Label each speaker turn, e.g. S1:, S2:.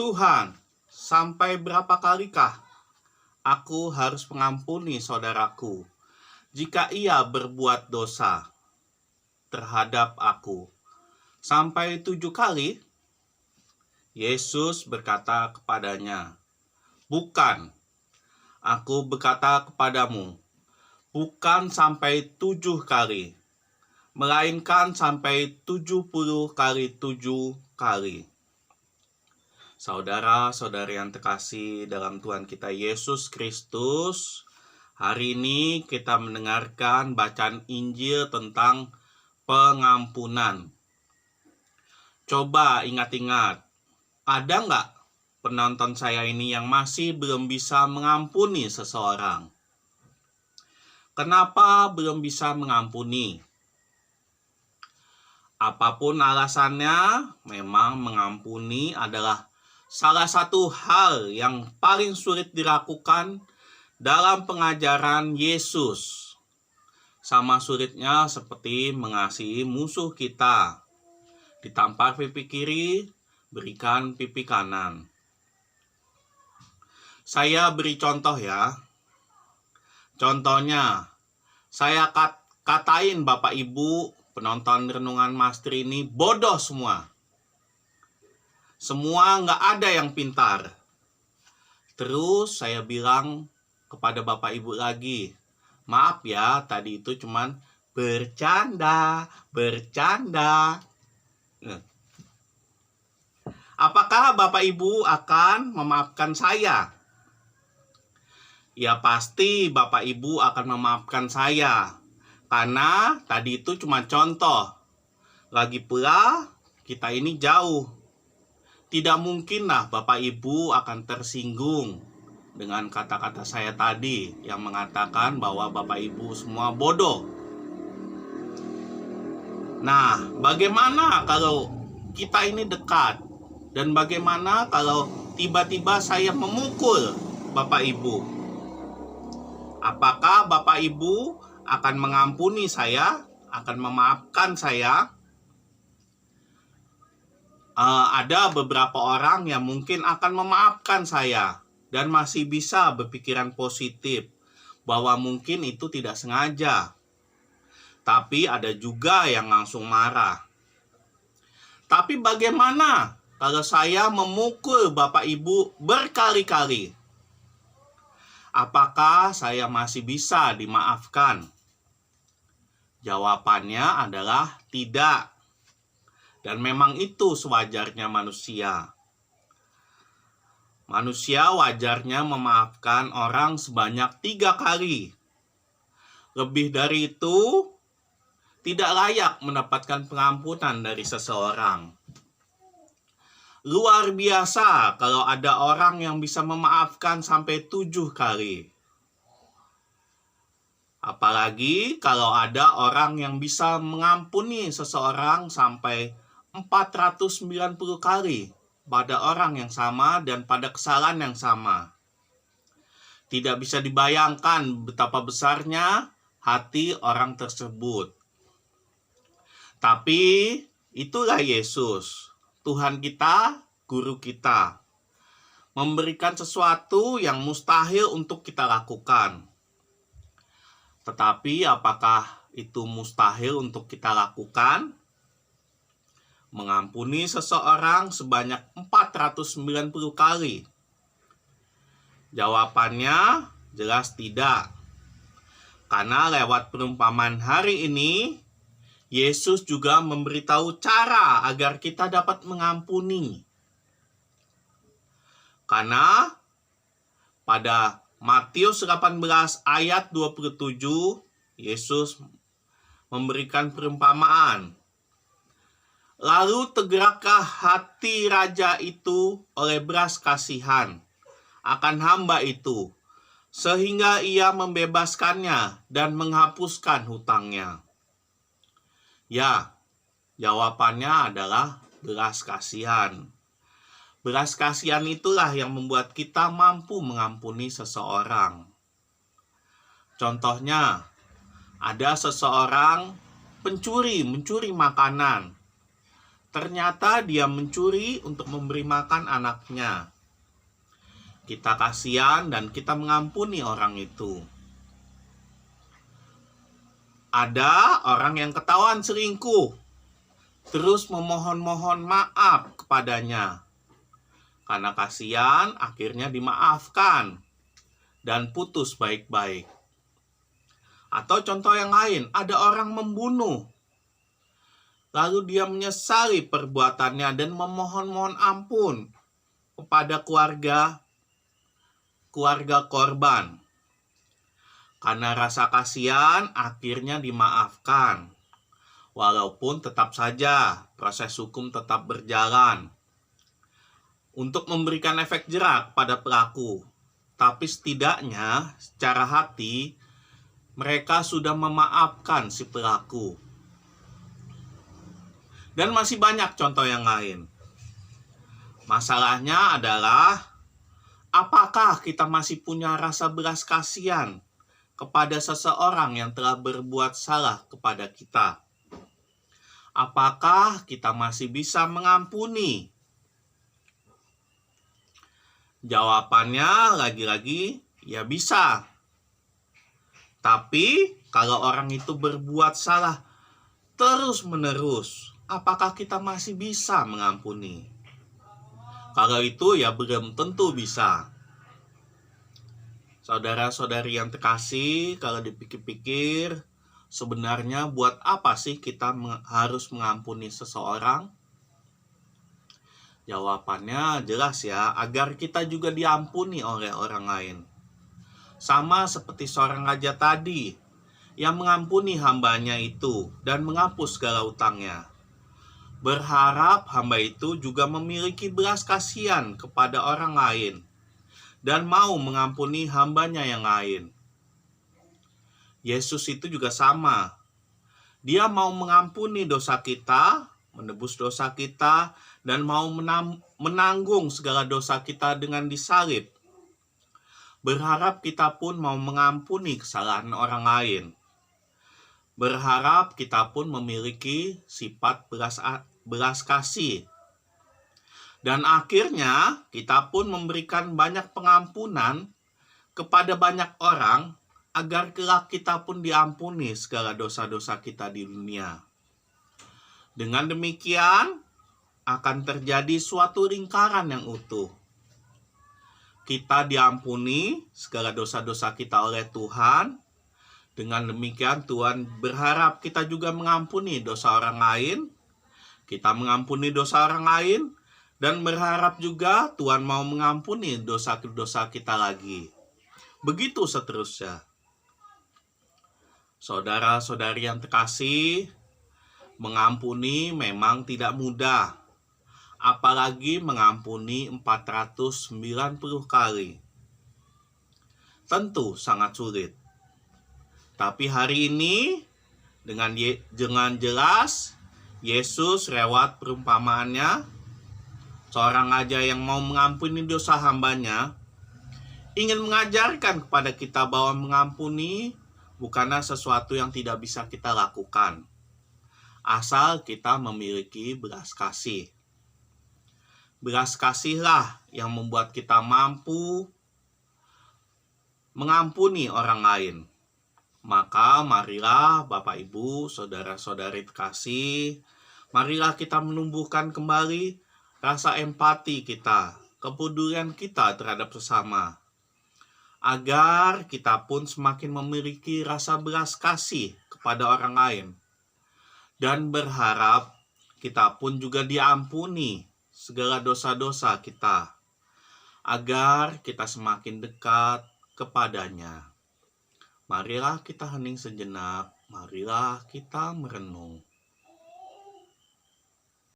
S1: Tuhan, sampai berapa kalikah aku harus mengampuni saudaraku jika ia berbuat dosa terhadap aku? Sampai 7 kali? Yesus berkata kepadanya, "Bukan, aku berkata kepadamu, bukan sampai 7 kali, melainkan sampai 70 kali 7 kali." Saudara-saudari yang terkasih dalam Tuhan kita Yesus Kristus, hari ini kita mendengarkan bacaan Injil tentang pengampunan. Coba ingat-ingat, ada nggak penonton saya ini yang masih belum bisa mengampuni seseorang? Kenapa belum bisa mengampuni? Apapun alasannya, memang mengampuni adalah salah satu hal yang paling sulit dilakukan dalam pengajaran Yesus. Sama sulitnya seperti mengasihi musuh kita. Ditampar pipi kiri, berikan pipi kanan. Saya beri contoh ya. Contohnya, saya katain Bapak Ibu penonton renungan Master ini bodoh semua. Semua nggak ada yang pintar. Terus saya bilang kepada Bapak Ibu lagi, "Maaf ya, tadi itu cuman bercanda. Apakah Bapak Ibu akan memaafkan saya? Ya pasti Bapak Ibu akan memaafkan saya. Karena tadi itu cuma contoh. Lagi pula kita ini jauh. Tidak mungkinlah Bapak Ibu akan tersinggung dengan kata-kata saya tadi yang mengatakan bahwa Bapak Ibu semua bodoh. Nah, bagaimana kalau kita ini dekat? Dan bagaimana kalau tiba-tiba saya memukul Bapak Ibu? Apakah Bapak Ibu akan mengampuni saya? Akan memaafkan saya? Ada beberapa orang yang mungkin akan memaafkan saya dan masih bisa berpikiran positif bahwa mungkin itu tidak sengaja. Tapi ada juga yang langsung marah. Tapi bagaimana kalau saya memukul Bapak Ibu berkali-kali? Apakah saya masih bisa dimaafkan? Jawabannya adalah tidak. Dan memang itu sewajarnya manusia. Manusia wajarnya memaafkan orang sebanyak 3 kali. Lebih dari itu, tidak layak mendapatkan pengampunan dari seseorang. Luar biasa kalau ada orang yang bisa memaafkan sampai 7 kali. Apalagi kalau ada orang yang bisa mengampuni seseorang sampai 490 kali pada orang yang sama dan pada kesalahan yang sama. Tidak bisa dibayangkan betapa besarnya hati orang tersebut. Tapi itulah Yesus, Tuhan kita, guru kita, memberikan sesuatu yang mustahil untuk kita lakukan. Tetapi apakah itu mustahil untuk kita lakukan? Mengampuni seseorang sebanyak 490 kali? Jawabannya jelas tidak. Karena lewat perumpamaan hari ini, Yesus juga memberitahu cara agar kita dapat mengampuni. Karena pada Matius 18 ayat 27, Yesus memberikan perumpamaan. Lalu tergeraklah hati raja itu oleh belas kasihan akan hamba itu, sehingga ia membebaskannya dan menghapuskan hutangnya. Ya, jawabannya adalah belas kasihan. Belas kasihan itulah yang membuat kita mampu mengampuni seseorang. Contohnya, ada seseorang mencuri makanan. Ternyata dia mencuri untuk memberi makan anaknya. Kita kasihan dan kita mengampuni orang itu. Ada orang yang ketahuan selingkuh, terus memohon-mohon maaf kepadanya. Karena kasihan, akhirnya dimaafkan dan putus baik-baik. Atau contoh yang lain, ada orang membunuh. Lalu dia menyesali perbuatannya dan memohon-mohon ampun kepada keluarga korban. Karena rasa kasihan, akhirnya dimaafkan. Walaupun tetap saja proses hukum tetap berjalan untuk memberikan efek jerak pada pelaku. Tapi setidaknya secara hati mereka sudah memaafkan si pelaku. Dan masih banyak contoh yang lain. Masalahnya adalah, apakah kita masih punya rasa belas kasihan kepada seseorang yang telah berbuat salah kepada kita? Apakah kita masih bisa mengampuni? Jawabannya lagi-lagi ya bisa. Tapi kalau orang itu berbuat salah terus-menerus, apakah kita masih bisa mengampuni? Kalau itu ya belum tentu bisa. Saudara-saudari yang terkasih, kalau dipikir-pikir, sebenarnya buat apa sih kita harus mengampuni seseorang? Jawabannya jelas ya, agar kita juga diampuni oleh orang lain. Sama seperti seorang raja tadi, yang mengampuni hambanya itu dan menghapus segala utangnya. Berharap hamba itu juga memiliki belas kasihan kepada orang lain dan mau mengampuni hambanya yang lain. Yesus itu juga sama. Dia mau mengampuni dosa kita, menebus dosa kita, dan mau menanggung segala dosa kita dengan disalib. Berharap kita pun mau mengampuni kesalahan orang lain. Berharap kita pun memiliki sifat belas kasih. Dan akhirnya kita pun memberikan banyak pengampunan kepada banyak orang agar kelak kita pun diampuni segala dosa-dosa kita di dunia. Dengan demikian akan terjadi suatu lingkaran yang utuh. Kita diampuni segala dosa-dosa kita oleh Tuhan. Dengan demikian Tuhan berharap kita juga mengampuni dosa orang lain. Kita mengampuni dosa orang lain dan berharap juga Tuhan mau mengampuni dosa-dosa kita lagi. Begitu seterusnya. Saudara-saudari yang terkasih, mengampuni memang tidak mudah. Apalagi mengampuni 490 kali. Tentu sangat sulit. Tapi hari ini dengan jelas Yesus lewat perumpamaannya, seorang raja yang mau mengampuni dosa hambanya, ingin mengajarkan kepada kita bahwa mengampuni bukanlah sesuatu yang tidak bisa kita lakukan, asal kita memiliki belas kasih. Belas kasihlah yang membuat kita mampu mengampuni orang lain. Maka marilah Bapak Ibu, saudara-saudari terkasih, marilah kita menumbuhkan kembali rasa empati kita, kepedulian kita terhadap sesama, agar kita pun semakin memiliki rasa belas kasih kepada orang lain, dan berharap kita pun juga diampuni segala dosa-dosa kita, agar kita semakin dekat kepadanya. Marilah kita hening sejenak, marilah kita merenung.